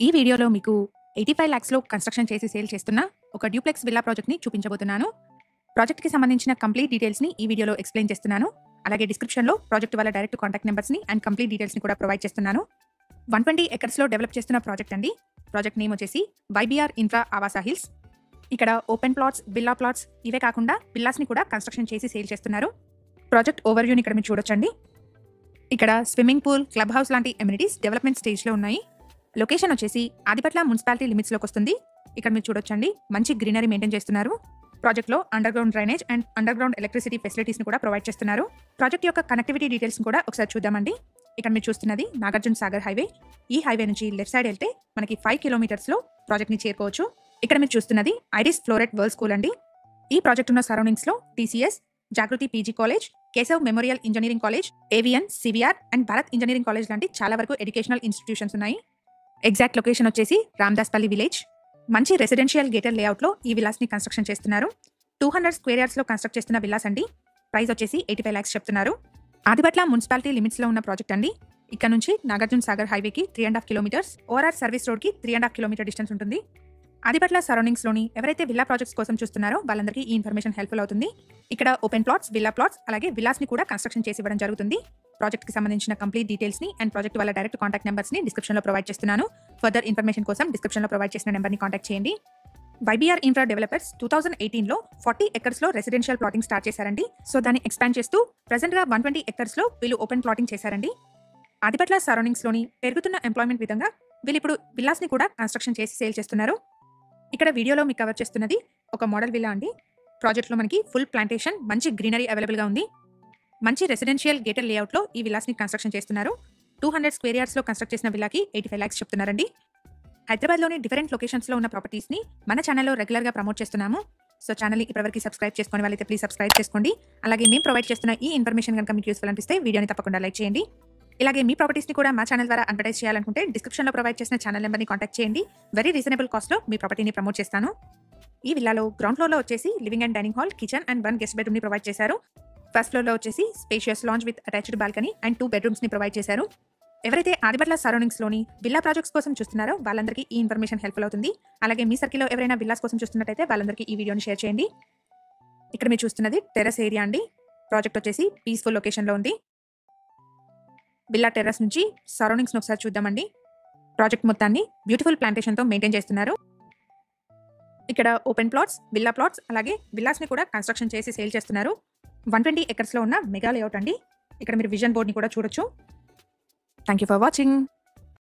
ఈ వీడియోలో మీకు 85 lakhsలో కన్స్ట్రక్షన్ చేసి సేల్ చేస్తున్న ఒక డ్యూప్లెక్స్ విల్లా ప్రాజెక్ట్ని చూపించబోతున్నాను. ప్రాజెక్ట్కి సంబంధించిన కంప్లీట్ డీటెయిల్స్ని ఈ వీడియోలో ఎక్స్ప్లెయిన్ చేస్తున్నాను. అలాగే డిస్క్రిప్షన్లో ప్రాజెక్ట్ వాళ్ళ డైరెక్ట్ కాంటాక్ట్ నెంబర్స్ని అండ్ కంప్లీట్ డీటెయిల్స్ని కూడా ప్రొవైడ్ చేస్తున్నాను. 120 acresలో డెవలప్ చేస్తున్న ప్రాజెక్ట్ అండి. ప్రాజెక్ట్ నేమ్ వచ్చేసి YBR ఇన్ఫ్రా ఆవాసా హిల్స్. ఇక్కడ ఓపెన్ ప్లాట్స్, విల్లా ప్లాట్స్ ఇవే కాకుండా విల్లాస్ని కూడా కన్స్ట్రక్షన్ చేసి సేల్ చేస్తున్నారు. ప్రాజెక్ట్ ఓవర్వ్యూని ఇక్కడ మీరు చూడొచ్చండి. ఇక్కడ స్విమ్మింగ్ పూల్, క్లబ్ హౌస్ లాంటి ఎమ్యూనిటీస్ డెవలప్మెంట్ స్టేజ్లో ఉన్నాయి. లొకేషన్ వచ్చేసి ఆదిపట్ల మున్సిపాలిటీ లిమిట్స్లోకి వస్తుంది. ఇక్కడ మీరు చూడొచ్చండి, మంచి గ్రీనరీ మెయింటైన్ చేస్తున్నారు. ప్రాజెక్ట్లో underground drainage and underground electricity ఫెసిలిటీస్ని కూడా ప్రొవైడ్ చేస్తున్నారు. ప్రాజెక్ట్ యొక్క కనెక్టివిటీ డీటెయిల్స్ కూడా ఒకసారి చూద్దామండి. ఇక్కడ మీరు చూస్తున్నది నాగార్జున సాగర్ హైవే. ఈ హైవే నుంచి లెఫ్ట్ సైడ్ వెళ్తే మనకి 5 kilometers ప్రాజెక్ట్ని చేరుకోవచ్చు. ఇక్కడ మీరు చూస్తున్నది ఐరిస్ ఫ్లోరెట్ వరల్డ్ స్కూల్ అండి. ఈ ప్రాజెక్ట్ ఉన్న సరౌండింగ్స్లో TCS, Jagruthi PG college, Keshav memorial engineering college, AVN, CVR and Bharat engineering college లాంటి చాలా వరకు ఎడ్యుకేషనల్ ఇన్స్టిట్యూషన్స్ ఉన్నాయి. ఎగ్జాక్ట్ లొకేషన్ వచ్చేసి రామదాస్పల్లి విలేజ్. మంచి రెసిడెన్షియల్ గేటెడ్ లేఅవుట్లో ఈ విల్లాస్ని కన్స్ట్రక్షన్ చేస్తున్నారు. 200 square yardsలో కన్స్ట్రక్ట్ చేస్తున్న విల్లాస్ అండి. ప్రైస్ వచ్చేసి 85 lakhs చెప్తున్నారు. ఆదిపట్ల మున్సిపాలిటీ లిమిట్స్లో ఉన్న ప్రాజెక్ట్ అండి. ఇక్కడ నుంచి నాగార్జున సాగర్ హైవేకి 3.5 kilometers, ORR సర్వీస్ రోడ్కి 3.5 kilometer డిస్టెన్స్ ఉంటుంది. ఆదిపట్ల సరౌండింగ్స్లోని ఎవరైతే విల్లా ప్రాజెక్ట్స్ కోసం చూస్తున్నారో వాళ్ళందరికీ ఈ ఇన్ఫర్మేషన్ హెల్ప్ఫుల్ అవుతుంది. ఇక్కడ ఓపెన్ ప్లాట్స్, విల్లా ప్లాట్స్ అలాగే విల్లాస్ని కూడా కన్స్ట్రక్షన్ చేసి ఇవ్వడం జరుగుతుంది. ప్రాజెక్ట్కి సంబంధించిన కంప్లీట్ డీటెయిల్స్ని అండ్ ప్రాజెక్ట్ వాళ్ళ డైరెక్ట్ కాంటాక్ట్ నెంబర్స్ని డిస్క్రిప్షన్లో ప్రొవైడ్ చేస్తున్నాను. ఫర్దర్ ఇన్ఫర్మేషన్ కోసం డిస్క్రిప్షన్లో ప్రొవైడ్ చేసిన నెంబర్ని కాంటాక్ట్ చేయండి. YBR ఇన్ఫ్రా డెవలపర్స్ 2018లో 40 acresలో రెసిడెన్షియల్ ప్లాటింగ్ స్టార్ట్ చేశారండి. సో దాన్ని ఎక్స్పాండ్ చేస్తూ ప్రెసెంట్గా 120 acresలో వీళ్ళు ఓపెన్ ప్లాటింగ్ చేశారండి. ఆదిపట్ల సరౌండింగ్స్లోని పెరుగుతున్న ఎంప్లాయ్మెంట్ విధంగా వీళ్ళు ఇప్పుడు విల్లాస్ని కూడా కన్స్ట్రక్షన్ చేసి సేల్ చేస్తున్నారు. ఇక్కడ వీడియోలో మీకు కవర్ చేస్తున్నది ఒక మోడల్ విల్లా అండి. ప్రాజెక్ట్లో మనకి ఫుల్ ప్లాంటేషన్, మంచి గ్రీనరీ అవైలబుల్గా ఉంది. మంచి రెసిడెన్షియల్ గేటెడ్ లేఅవుట్లో ఈ విల్లాస్ని కన్స్ట్రక్షన్ చేస్తున్నారు. 200 square yardsలో కన్స్ట్రక్ట్ చేసిన విల్లాకి 85 lakhs చెప్తున్నారండి. హైదరాబాద్లోని డిఫరెంట్ లొకేషన్స్లో ఉన్న ప్రాపర్టీస్ని మన ఛానల్లో రెగ్యులర్గా ప్రమోట్ చేస్తున్నాము. సో ఛానల్ని ఇప్పటివరకు సబ్స్క్రైబ్ చేసుకునే వాళ్ళైతే ప్లీజ్ సబ్స్క్రైబ్ చేసుకోండి. అలాగే మేము ప్రొవైడ్ చేస్తున్న ఈ ఇన్ఫర్మేషన్ కనుక మీకు యూస్ఫుల్ అనిపిస్తే వీడియోని తప్పకుండా లైక్ చేయండి. ఇలాగే మీ ప్రాపర్టీస్ని కూడా మా ఛానల్ ద్వారా అడ్వర్టైజ్ చేయాలనుకుంటే డిస్క్రిప్షన్లో ప్రొవైడ్ చేసిన ఛానల్ నెంబర్ని కాంటాక్ట్ చేయండి. వెరీ రీజనబుల్ కాస్ట్లో మీ ప్రాపర్టీని ప్రమోట్ చేస్తాను. ఈ విల్లాలో గ్రౌండ్ ఫ్లోర్లో వచ్చేసి living and dining hall, kitchen and 1 guest bedroomని ప్రొవైడ్ చేశారు. ఫస్ట్ ఫ్లోర్లో వచ్చేసి spacious lounge with attached balcony and 2 bedrooms provide చేశారు. ఎవరైతే ఆదిపట్ల సరౌండింగ్స్లోని విల్లా ప్రాజెక్ట్స్ కోసం చూస్తున్నారో వాళ్ళందరికీ ఈ ఇన్ఫర్మేషన్ హెల్ప్ఫుల్ అవుతుంది. అలాగే మీ సర్కిల్లో ఎవరైనా విల్లాస్ కోసం చూస్తున్నట్టయితే వాళ్ళందరికీ ఈ వీడియోని షేర్ చేయండి. ఇక్కడ మీరు చూస్తున్నది టెర్రస్ ఏరియా అండి. ప్రాజెక్ట్ వచ్చేసి పీస్ఫుల్ లొకేషన్లో ఉంది. విల్లా టెర్రస్ నుంచి సరౌండింగ్స్ని ఒకసారి చూద్దామండి. ప్రాజెక్ట్ మొత్తాన్ని బ్యూటిఫుల్ ప్లాంటేషన్తో మెయింటైన్ చేస్తున్నారు. ఇక్కడ ఓపెన్ ప్లాట్స్, విల్లా ప్లాట్స్ అలాగే విల్లాస్ని కూడా కన్స్ట్రక్షన్ చేసి సేల్ చేస్తున్నారు. 120 acresలో ఉన్న మెగా లేఅవుట్ అండి. ఇక్కడ మీరు విజన్ బోర్డ్ని కూడా చూడొచ్చు. Thank you for watching.